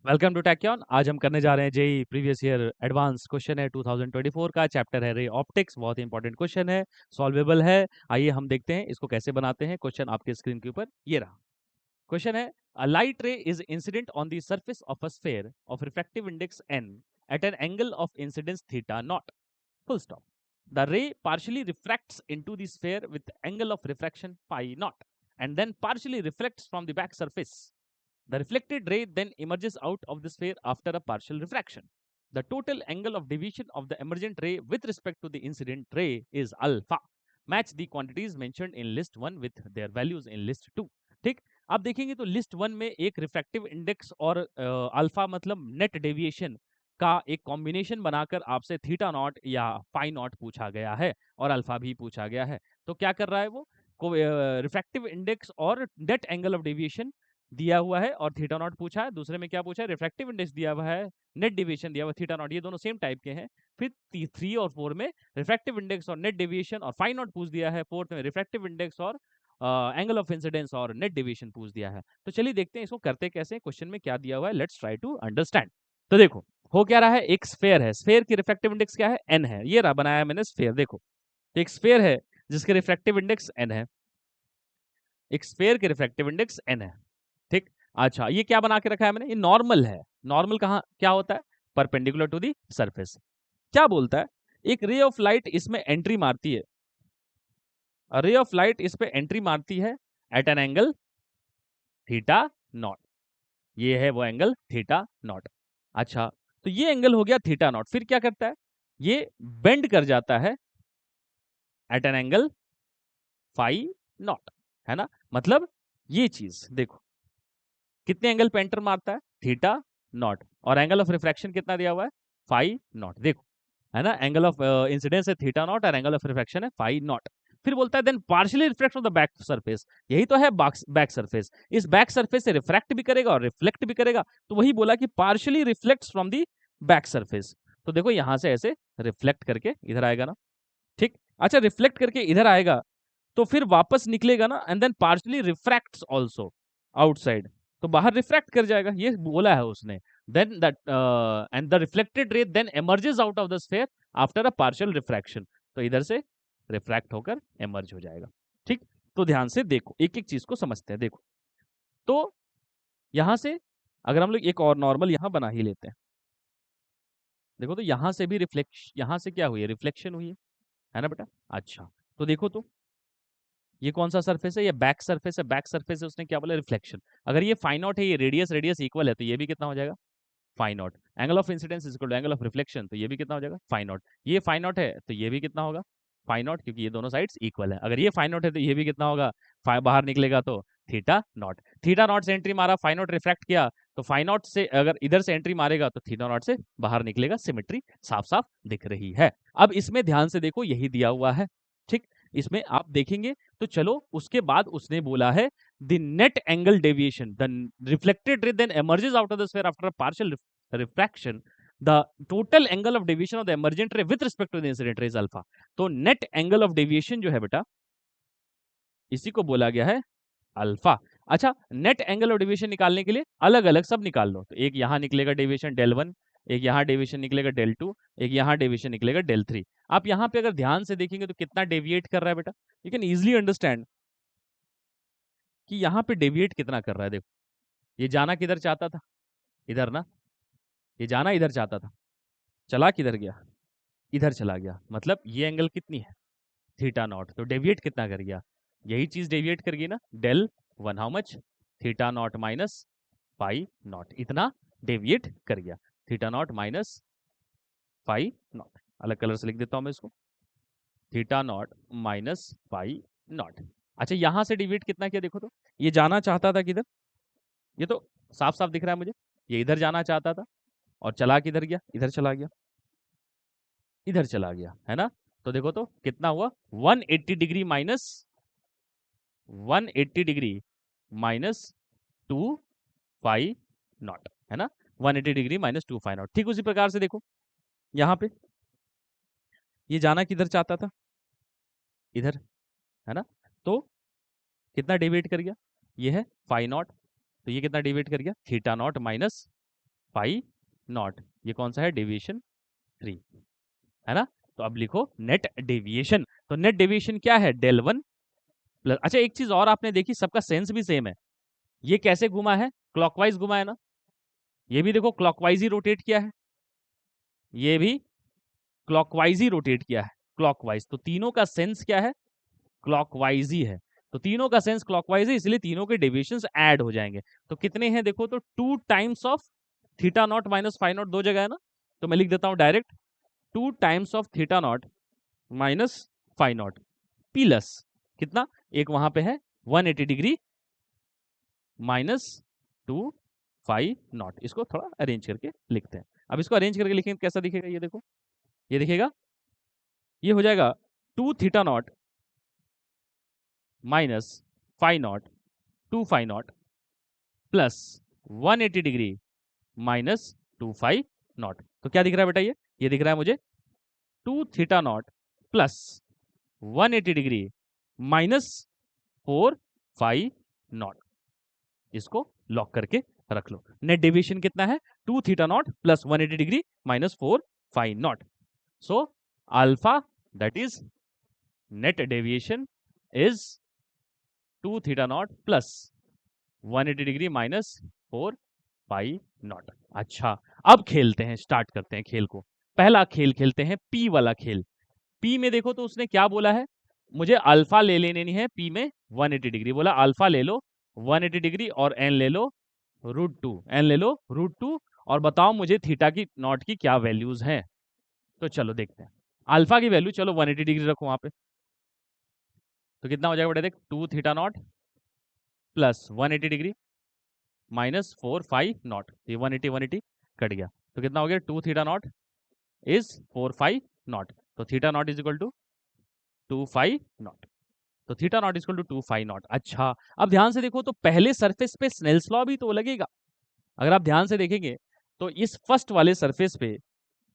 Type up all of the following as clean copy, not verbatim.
Welcome to टैक्योन। आज हम करने जा रहे हैं JEE previous year advance question है 2024 का। चैप्टर है रे ऑप्टिक्स। बहुत ही इंपॉर्टेंट क्वेश्चन है, सॉल्वेबल है। आइए हम देखते हैं इसको कैसे बनाते हैं। क्वेश्चन आपके स्क्रीन के ऊपर ये रहा। क्वेश्चन है, a light ray is incident on the surface of a sphere of refractive index n at an angle of incidence theta naught, full stop. The ray partially refracts into the sphere with angle of refraction phi naught and then partially reflects from the back surface. The reflected ray then emerges out of the sphere after a partial refraction. The total angle of deviation of the emergent ray with respect to the incident ray is alpha. Match the quantities mentioned in list 1 with their values in list 2. ठीक, आप देखेंगे तो list 1 में एक refractive index और alpha मतलब net deviation का एक कॉम्बिनेशन बनाकर आपसे थीटा नॉट या पाई नॉट पूछा गया है और अल्फा भी पूछा गया है। तो क्या कर रहा है वो, रिफ्रैक्टिव इंडेक्स और नेट एंगल ऑफ डेविएशन दिया हुआ है और थीटा नॉट पूछा है। दूसरे में क्या पूछा है, रिफ्रैक्टिव इंडेक्स दिया हुआ है, नेट डेविएशन दिया हुआ है थीटा नॉट। ये दोनों सेम टाइप के हैं। फिर 3 और 4 में रिफ्रैक्टिव इंडेक्स और नेट डेविएशन और फाई नॉट पूछ दिया है। फोर्थ में रिफ्रैक्टिव इंडेक्स और एंगल ऑफ इंसिडेंस और नेट डेविएशन पूछ दिया है। तो चलिए देखते हैं इसको करते कैसे, क्वेश्चन में क्या दिया हुआ है। Let's try to understand. तो देखो हो क्या रहा है, एक स्फेयर है, स्फेयर की रिफ्रैक्टिव इंडेक्स क्या है, एन है। ये रहा बनाया मैंने स्फेयर। देखो एक स्फेयर है जिसके रिफ्रैक्टिव इंडेक्स एन है, एक स्फेयर के रिफ्रैक्टिव इंडेक्स एन है। ठीक, अच्छा ये क्या बना के रखा है मैंने, ये नॉर्मल है। नॉर्मल कहाँ क्या होता है, परपेंडिकुलर टू दी सरफेस। क्या बोलता है, एक रे ऑफ लाइट इसमें एंट्री मारती है, रे ऑफ लाइट इस पे एंट्री मारती है at an angle theta nought. ये है वो एंगल थीटा नॉट। अच्छा तो ये एंगल हो गया थीटा नॉट। फिर क्या करता है, ये बेंड कर जाता है at an angle phi not, है ना। मतलब ये चीज देखो कितने एंगल पे एंटर मारता है, थीटा नॉट, और एंगल ऑफ रिफ्रैक्शन कितना दिया हुआ है, फाई नॉट। देखो है ना, एंगल ऑफ इंसिडेंस है थीटा नॉट और एंगल ऑफ रिफ्रैक्शन है फाई नॉट। फिर बोलता है then partially reflect on the back surface. यही तो है बैक सरफेस। इस बैक सरफेस से रिफ्रैक्ट भी करेगा और रिफ्लेक्ट भी करेगा। तो वही बोला कि partially reflects from the back surface. तो देखो यहां से ऐसे रिफ्लेक्ट करके इधर आएगा ना। ठीक, अच्छा रिफ्लेक्ट करके इधर आएगा तो फिर वापस निकलेगा ना, and then partially refracts also outside. तो बाहर रिफ्रैक्ट कर जाएगा, ये बोला है उसने। Then that and the reflected ray then emerges out of the sphere after a partial refraction. तो इधर से रिफ्रैक्ट होकर एमर्ज हो जाएगा। ठीक, तो ध्यान से देखो, एक एक चीज को समझते हैं। देखो तो यहां से अगर हम लोग एक और नॉर्मल यहां बना ही लेते हैं, देखो तो यहां से भी रिफ्लेक्शन, यहां से क्या हुई है, रिफ्लेक्शन हुई है ना बेटा। अच्छा तो देखो तो ये कौन सा सरफेस है, ये बैक सरफेस है। बैक सरफेस है, उसने क्या बोला, रिफ्लेक्शन। अगर ये फाई नॉट है, ये रेडियस रेडियस इक्वल है, तो ये भी कितना हो जाएगा, phi nought. Angle of incidence is equal to angle of reflection, तो ये भी कितना हो जाएगा, फाई नॉट। ये फाई नॉट है तो ये भी कितना होगा, फाई नॉट, क्योंकि ये दोनों साइड्स इक्वल है। अगर ये फाई नॉट है तो ये भी कितना होगा, बाहर निकलेगा तो थीटा नॉट। थीटा नॉट से एंट्री मारा, फाई नॉट रिफ्रैक्ट किया, तो फाई नॉट से अगर इधर से एंट्री मारेगा तो थीटा नॉट से बाहर निकलेगा। सिमेट्री साफ साफ दिख रही है। अब इसमें ध्यान से देखो, यही दिया हुआ है। ठीक, इसमें आप देखेंगे तो चलो उसके बाद उसने बोला है the net angle deviation, the reflected ray then emerges out of the sphere after a partial refraction, the total angle of deviation of the emergent ray with respect to the incident ray is alpha. तो net angle of deviation जो है बेटा, इसी को बोला गया है alpha. अच्छा नेट एंगल ऑफ डेविएशन निकालने के लिए अलग अलग सब निकाल लो। तो एक यहां निकलेगा डेविएशन डेल 1, एक यहां डेविएशन निकलेगा डेल 2, एक यहां डेविएशन निकलेगा डेल 3। आप यहां पे अगर ध्यान से देखेंगे तो कितना डेविएट कर रहा है बेटा, यू कैन इजीली अंडरस्टैंड कि यहाँ पे डेविएट कितना कर रहा है। देखो ये जाना किधर चाहता था, इधर ना, ये जाना इधर चाहता था, चला किधर गया, इधर चला गया। मतलब ये एंगल कितनी है, थीटा नॉट। तो डेविएट कितना कर गया, यही चीज डेविएट कर गई ना, del 1 how much, theta naught minus pi naught, इतना डेविएट कर गया। Theta naught minus pi naught, अलग कलर से लिख देता हूं मैं इसको, theta naught minus pi naught. अच्छा यहां से डेविएट कितना किया, देखो तो ये जाना चाहता था किधर, ये तो साफ साफ दिख रहा है मुझे, ये इधर जाना चाहता था और चला किधर गया, इधर चला गया, इधर चला गया, है ना। तो देखो तो कितना हुआ, 180 degree minus 180 degree minus 2 phi not, है ना। 180 डिग्री माइनस 2 फाई नॉट। ठीक उसी प्रकार से देखो यहाँ पे ये जाना किधर चाहता था, इधर, है ना। तो कितना डेविएट कर गया, ये है फाई नॉट, तो ये कितना डेविएट कर गया, theta naught minus phi not. ये कौन सा है? डेविएशन 3, है ना? तो अब लिखो नेट डेविएशन। तो नेट डेविएशन क्या है? del 1 प्लस, अच्छा एक चीज और आपने देखी, सबका सेंस भी सेम है। ये कैसे घुमा है? क्लॉकवाइज घुमा है ना? ये भी देखो क्लॉकवाइज ही रोटेट किया है, ये भी क्लॉकवाइज ही रोटेट किया है, क्लॉकवाइज। तो तीनों का सेंस क्या है? क्लॉकवाइज ही है। तो तीनों का सेंस क्लॉकवाइज है, इसलिए तीनों के डेविएशंस ऐड हो जाएंगे। तो कितने हैं देखो, तो 2 times of theta naught minus phi naught, दो जगह है ना, तो मैं लिख देता हूं direct 2 times of theta naught minus phi naught plus कितना, एक वहां पे है 180 डिग्री माइनस 2 फाई नॉट। इसको थोड़ा अरेंज करके लिखते हैं। अब इसको अरेंज करके लिखेंगे कैसा दिखेगा, ये देखो, ये दिखेगा, ये हो जाएगा 2 theta naught minus phi naught 2 phi naught plus 180 degree minus 2 phi naught. तो क्या दिख रहा है बेटा? ये दिख रहा है मुझे 2 theta naught plus 180 degree minus 4 phi naught. इसको लॉक करके रख लो। नेट डेविएशन कितना है? 2 theta naught plus 180 degree minus 4 phi naught. So alpha, that is net deviation is 2 theta naught plus 180 degree minus 4 pi naught. अच्छा, अब खेलते हैं, स्टार्ट करते हैं खेल को। पहला खेल खेलते हैं पी वाला खेल। पी में देखो तो उसने क्या बोला है, मुझे अल्फा ले लेनी है पी में 180 डिग्री। बोला अल्फा ले लो 180 डिग्री और एन ले लो √2, एन ले लो √2, और बताओ मुझे थीटा की नॉट की क्या वैल्यूज हैं। तो चलो देखते हैं। अल्फा की वैल्यू चलो 180 डिग्री रखो वहां पे, तो कितना हो जाएगा बेटा? देख 2 theta naught plus 180 degree minus 4 phi not, ये 180 कट गया, तो कितना हो गया? 2 theta naught is 4 phi naught. तो theta naught is equal to 2 phi naught. तो theta naught is equal to 2 phi naught. अच्छा, अब ध्यान से देखो तो पहले सरफेस पे स्नेल्स लॉ भी तो लगेगा। अगर आप ध्यान से देखेंगे तो इस फर्स्ट वाले सरफेस पे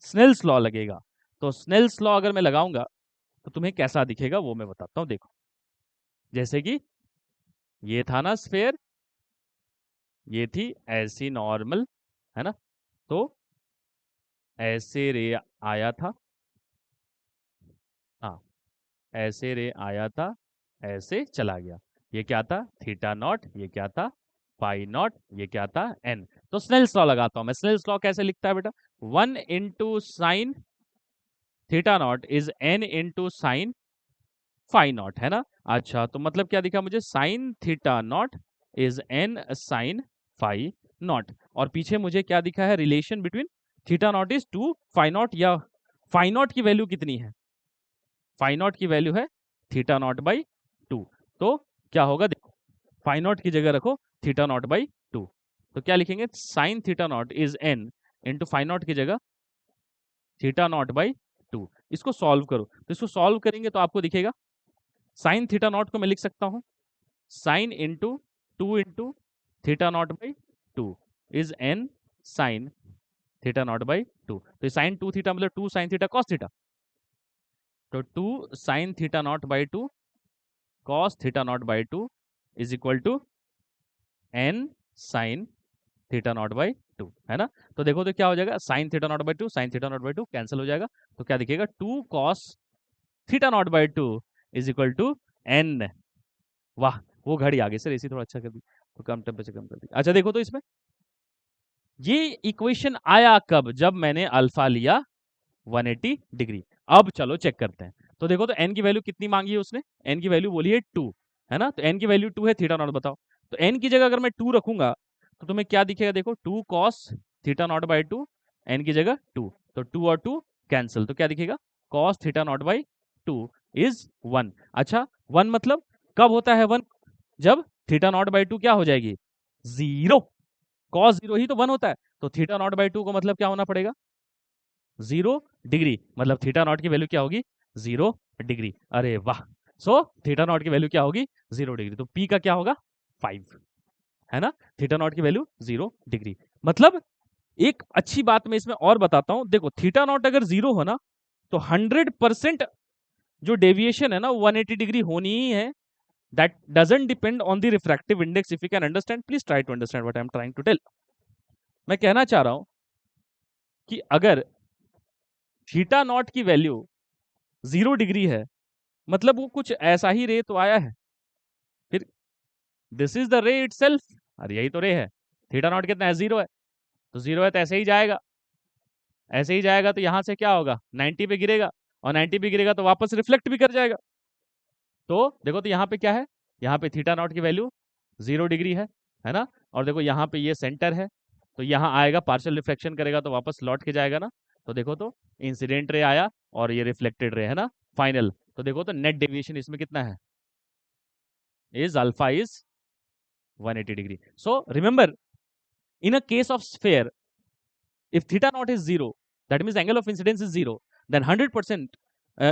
स्नेल्स लॉ लगेगा। तो स्नेल्स लॉ अगर मैं लगाऊंगा तो तुम्हें कैसा दिखेगा वो मैं बताता हूं। देखो, जैसे कि ये था ना स्फेयर, ये थी ऐसी नॉर्मल, है ना, तो ऐसे रे आया था, हाँ ऐसे रे आया था, ऐसे चला गया। ये क्या था? Theta nought. ये क्या था? पाई नॉट। ये क्या था? एन। तो स्नेल्स लॉ लगाता हूं मैं। स्नेल्स लॉ कैसे लिखता है बेटा? 1 into sine theta naught is n into sine phi not, है ना। अच्छा, तो मतलब क्या दिखा मुझे? Sine theta naught is n sine phi naught. और पीछे मुझे क्या दिखा है? Relation between theta naught is 2 phi naught, या फाई नॉट की वैल्यू कितनी है? फाई नॉट की वैल्यू है थीटा नॉट बाई 2। तो क्या होगा देखो, फाई नॉट की जगह रखो थीटा नॉट बाई 2। तो क्या लिखेंगे? Sine theta naught is n into phi naught की जगह थीटा नॉट बाई 2। इसको सॉल्व करो, तो इसको सॉल्व करेंगे तो आपको दिखेगा साइन थीटा नॉट को मैं लिख सकता हूं sine into 2 into theta naught by 2 is n sine theta naught by 2। तो साइन 2 थीटा मतलब 2 साइन थीटा कॉस थीटा, तो 2 sine theta naught by 2 cos theta naught by 2 is equal to n sine theta naught by 2, है ना। तो देखो तो क्या हो जाएगा? Sine theta naught by 2 sine theta naught by 2 cancel हो जाएगा, तो क्या दिखेगा? 2 cos theta naught by 2 is equal to n. वाह, वो घड़ी आगे सर इसी थोड़ा अच्छा कर दी, तो कम टेम्परेचर कम कर दी। अच्छा देखो तो इसमें ये इक्वेशन आया कब? जब मैंने अल्फा लिया 180 डिग्री। अब चलो चेक करते हैं। तो देखो तो n की वैल्यू कितनी मांगी है उसने? n की वैल्यू बोली है 2, है ना। तो n की वैल्यू 2 है, थीटा नॉट बताओ। तो n की जगह अगर मैं 2 रखूंगा तो तुम्हें क्या दिखेगा? देखो 2 cos theta naught by 2, n की जगह 2, तो 2 और 2 कैंसिल, तो क्या दिखेगा? Cos theta naught by 2 is 1। अच्छा, 1 मतलब कब होता है 1? जब थीटा नॉट बाई 2 क्या हो जाएगी? 0। कॉस 0 ही तो 1 होता है, तो थीटा नॉट बाई 2 को मतलब क्या होना पड़ेगा? 0 डिग्री। मतलब थीटा नॉट की वैल्यू क्या होगी? 0 डिग्री। अरे वाह, सो थीटा नॉट की वैल्यू क्या होगी? 0 डिग्री। तो पी का क्या होगा? 5, है ना। थीटा नॉट की वैल्यू 0 डिग्री। मतलब एक अच्छी बात मैं इसमें और बताता हूं, देखो थीटा नॉट अगर 0 हो ना तो 100% जो डेविएशन है ना 180 डिग्री होनी ही है। That doesn't depend on the refractive index. If you can understand, please try to understand what I am trying to tell. मैं कहना चाह रहा हूं कि अगर थीटा नॉट की वैल्यू 0 डिग्री है, मतलब वो कुछ ऐसा ही रे तो आया है, फिर दिस इज द रे इटसेल्फ, अरे यही तो रे है। थीटा नॉट कितना है, 0 है, तो 0 है तो ऐसे ही जाएगा, ऐसे ही जाएगा, तो यहाँ से क्या होगा, 90 पे गिरेगा, और 90 पे गिरेगा तो वापस रिफ्लेक्ट भी कर जाएगा। तो देखो, तो यहाँ पे क्या है, यहाँ पे थीटा नॉट की वैल्यू 0 डिग्री है ना, और देखो यहाँ पे ये सेंटर है, तो यहाँ आएगा, पार्शियल रिफ्लेक्शन करेगा तो वापस लौट के जाएगा ना। तो देखो तो इंसिडेंट रे आया और ये रिफ्लेक्टेड रे है ना, फाइनल। तो देखो तो नेट डेविएशन इसमें कितना है, is alpha is 180 degree. So remember, in a case of sphere, if theta naught is 0, that means angle of incidence is 0, then 100%,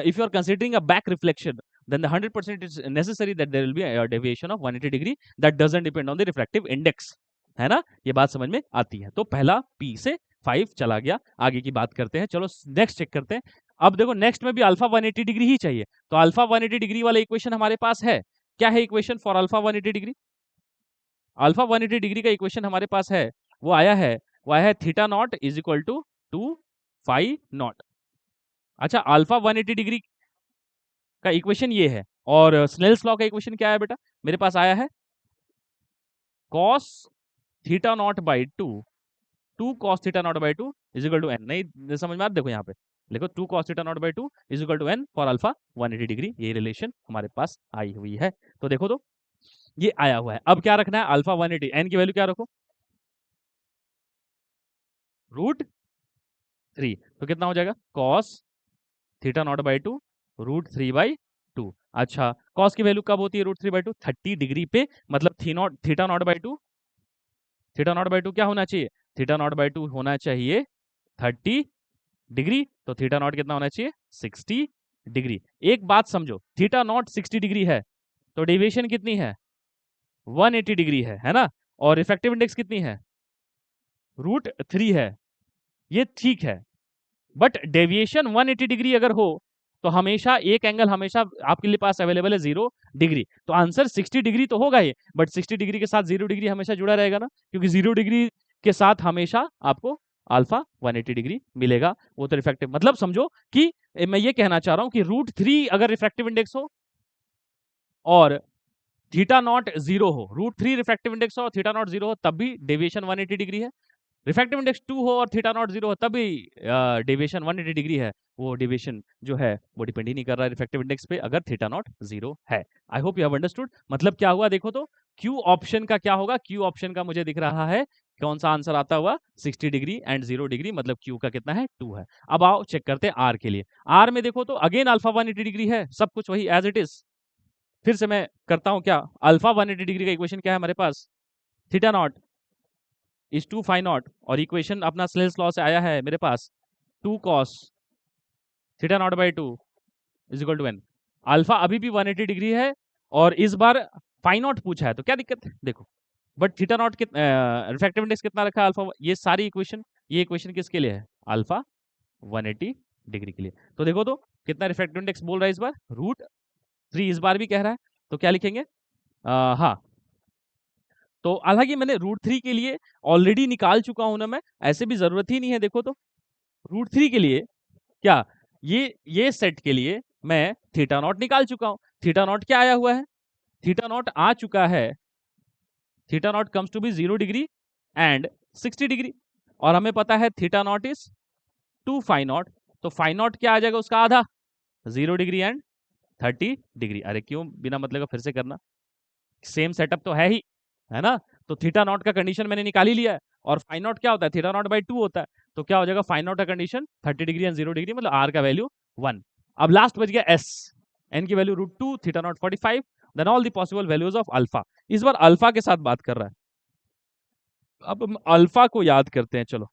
if you are considering a back reflection, then the 100% is necessary that there will be a deviation of 180 degree that doesn't depend on the refractive index, है ना। ये बात समझ में आती है। तो पहला P से 5 चला गया, आगे की बात करते हैं। चलो नेक्स्ट चेक करते हैं। अब देखो नेक्स्ट में भी अल्फा 180 डिग्री ही चाहिए, तो अल्फा 180 डिग्री वाला इक्वेशन हमारे पास है। क्या है equation for alpha 180 degree? Alpha 180 degree का इक्वेशन हमारे पास है, वो आया है theta naught is equal to 2 phi naught. अच्छा, अल्फा 180 डिग्री का इक्वेशन ये है, और स्नेल्स लॉ का इक्वेशन क्या है बेटा, मेरे पास आया है cos theta naught by 2 cos theta naught by 2 is equal to n. नहीं समझ में आ रहा? देखो यहाँ पे देखो 2 cos theta naught by 2 is equal to n for alpha 180 degree, ये रिलेशन हमारे पास आई हुई है। तो देखो तो ये आया हुआ है। अब क्या रखना है, अल्फा 180, एन की वैल्यू क्या रखो, √3, तो कितना हो जाएगा, cos थीटा नॉट बाई 2 √3/2। अच्छा, cos की वैल्यू कब होती है √3/2, 30 डिग्री पे, मतलब theta naught by 2, theta naught by 2 क्या होना चाहिए, थीटा नॉट बाई 2 होना चाहिए 30 डिग्री, तो थीटा नॉट कितना होना चाहिए, 60 डिग्री। एक बात समझो, थीटा नॉट 60 डिग्री है, तो डेविएशन कितनी है, 180 डिग्री है ना, और इफेक्टिव इंडेक्स कितनी है, √3 है, ये ठीक है। बट डेविएशन 180 डिग्री अगर हो, तो हमेशा एक एंगल हमेशा आपके लिए पास अवेलेबल है 0 डिग्री, तो आंसर 60 डिग्री तो होगा ही, बट 60 डिग्री के साथ 0 डिग्री हमेशा जुड़ा रहेगा ना, क्योंकि 0 डिग्री के साथ हमेशा आपको अल्फा 180 डिग्री मिलेगा। वो तो रिफ्रैक्टिव, मतलब समझो कि मैं ये कहना चाह रहा हूं कि √3 अगर रिफ्रैक्टिव इंडेक्स हो और थीटा नॉट 0 हो, √3 रिफ्रैक्टिव इंडेक्स हो और थीटा नॉट 0 हो, तब भी डेविएशन 180 डिग्री है। रिफ्रैक्टिव इंडेक्स 2 हो और थीटा नॉट 0 हो, तभी डेविएशन 180 डिग्री है। वो डेविएशन जो है वो डिपेंड ही नहीं कर रहा है रिफ्रैक्टिव इंडेक्स पे, अगर थीटा नॉट 0 है। I hope you have understood. मतलब क्या हुआ, देखो तो क्यू ऑप्शन का क्या होगा, क्यू ऑप्शन का मुझे दिख रहा है कौन सा आंसर आता हुआ, 60 डिग्री एंड 0 डिग्री, मतलब क्यू का कितना है, 2 है। अब आओ चेक करते हैं आर के लिए। आर में देखो तो अगेन अल्फा 180 डिग्री है, सब कुछ वही एज इट इज। फिर से मैं करता हूं क्या, अल्फा 180 डिग्री का इक्वेशन क्या है हमारे पास, theta naught is 2 phi naught, और इक्वेशन अपना स्नेल्स लॉ से आया है मेरे पास 2 cos theta naught by 2 is equal to n. Alpha अभी भी 180 डिग्री है, और इस बार फाई नॉट पूछा है, तो क्या दिक्कत है देखो। But theta naught refractive index कितना रखा है अल्फा, ये सारी इक्वेशन, ये इक्वेशन किसके लिए है, अल्फा 180 डिग्री के लिए। तो देखो तो कितना रिफ्रैक्टिव इंडेक्स बोल रहा है इस बार, √3 इस बार भी कह रहा है, तो क्या लिखेंगे, हाँ, तो हालांकि मैंने √3 के लिए ऑलरेडी निकाल चुका हूं ना मैं, ऐसे भी जरूरत ही नहीं है। देखो तो √3 के लिए क्या, ये सेट के लिए मैं थीटा नॉट निकाल चुका हूं। थीटा नॉट क्या आया हुआ है, थीटा नॉट आ चुका है, theta naught comes to be 0 degree and 60 degree, और हमें पता है theta naught is 2 phi naught, तो फाई नॉट क्या आ जाएगा उसका आधा, 0 डिग्री एंड 30 डिग्री। अरे क्यों बिना मतलब का फिर से करना, सेम सेटअप तो है ना। तो थीटा नॉट का कंडीशन मैंने निकाल ही लिया है, और फाई नॉट क्या होता है, थीटा नॉट बाई 2 होता है, तो क्या हो जाएगा, फाई नॉट का कंडीशन 30 डिग्री एंड 0 डिग्री, मतलब आर का वैल्यू 1। अब लास्ट बच गया एस, एन की value √2, theta naught 45, then all the possible values of alpha. इस बार अल्फा के साथ बात कर रहा है। अब हम अल्फा को याद करते हैं, चलो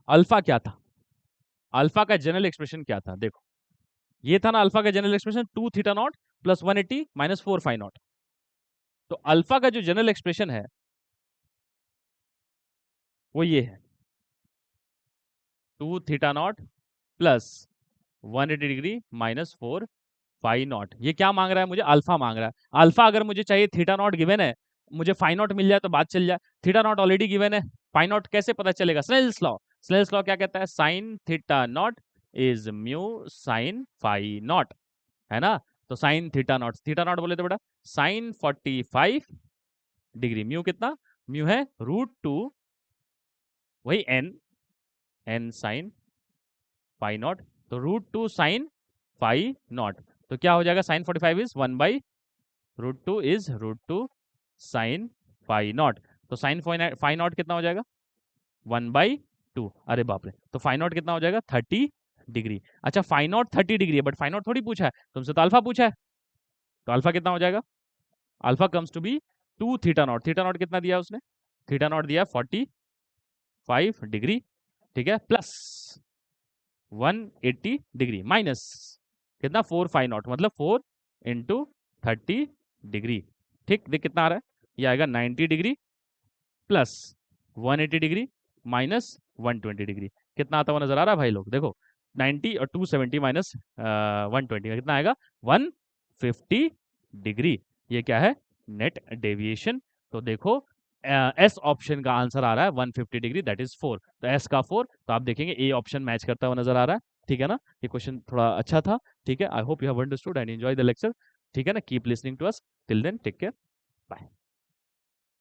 अल्फा क्या था, अल्फा का जनरल एक्सप्रेशन क्या था, देखो ये था ना अल्फा का general expression, 2 theta naught plus 180 minus 4 phi naught. तो अल्फा का जो जनरल एक्सप्रेशन है वो ये है, 2 theta naught plus 180 degree minus 4 phi not. ये क्या मांग रहा है मुझे, अल्फा मांग रहा है। अल्फा अगर मुझे चाहिए, थीटा नॉट गिवन है, मुझे फाई नॉट मिल जाए तो बात चल जाए, थीटा नॉट ऑलरेडी गिवन है, फाई नॉट कैसे पता चलेगा, स्नेल्स लॉ, स्नेल्स लॉ क्या कहता है? Sine theta naught is mu sine phi not, है ना? तो साइन थीटा नॉट बोले तो बेटा साइन 45 डिग्री। म्यू कितना? म्यू है √2, वही एन साइन फाई नॉट, तो √2 साइन फाई नॉट। तो क्या हो जाएगा? Sine 45 is 1/√2 is √2 sine phi naught. तो साइन फाई नॉट कितना हो जाएगा? 1/2। अरे बाप रे, तो फाई नॉट कितना हो जाएगा? 30 डिग्री। अच्छा फाई नॉट 30 डिग्री है, बट फाई नॉट थोड़ी पूछा है तुमसे, तो अल्फा पूछा है। तो अल्फा कितना हो जाएगा? Alpha comes to be 2 theta naught. Theta naught कितना दिया उसने? थीटा नॉट दिया 45 डिग्री, ठीक है, प्लस 180 डिग्री माइनस कितना? 4 फाई नॉट, मतलब 4 इंटू 30 डिग्री। ठीक, देख कितना आ रहा है? ये आएगा 90 degree plus 180 degree minus 120 degree. कितना आता हुआ नजर आ रहा है भाई लोग? देखो 90 और 270 माइनस 120 का कितना आएगा? 150 डिग्री। ये क्या है? Net deviation. तो देखो एस ऑप्शन का आंसर आ रहा है 150 डिग्री, दैट इज 4। तो एस का 4, तो आप देखेंगे ए ऑप्शन मैच करता हुआ नजर आ रहा है। ठीक है ना? ये क्वेश्चन थोड़ा अच्छा था। ठीक है, I hope you have understood and enjoy the lecture. ठीक है ना? Keep listening to us. Till then take care, bye.